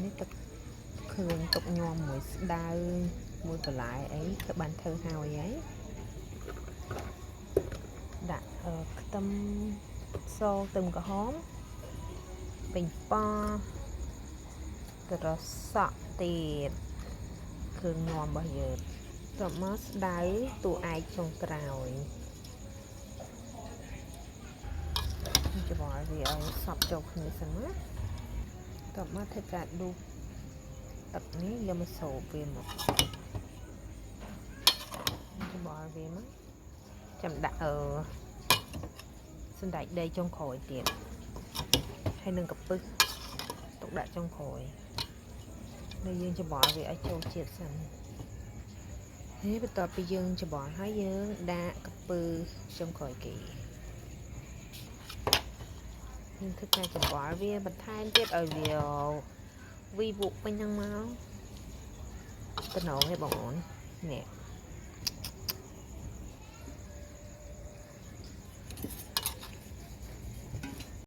នេះទឹកឃើញទុកញោមមួយស្ដៅមួយបន្លែអីគឺបានធ្វើហើយហីដាក់ខ្ទឹមសខ្ទឹមក្រហមពេញប៉ត្រសក់ទៀតគ្រឿងញោមរបស់យើងតមកស្ដៅតួឯកចុងក្រោយច្បល់វាឲ្យសប់ចូលគ្នាសិនណាតមកធ្វើការដួសទឹកនេះយកមកសូបវាមកច្បល់វាមកចាំដាក់សណ្តែកដីចុងក្រោយទៀតហើយនឹងកំពឹសទុកដាក់ចុងក្រោយនៅយើងច្បល់វាឲ្យចូលជាតិសិនហើយបន្ទាប់ពីយើងច្បល់ហើយយើងដាក់កំពឹសចុងក្រោយគេយើងធ្វើការច្បល់វាបន្ថែមទៀតឲ្យវាវីវុកពេញហ្នឹងមកតំណងឯងបងប្អូននេះ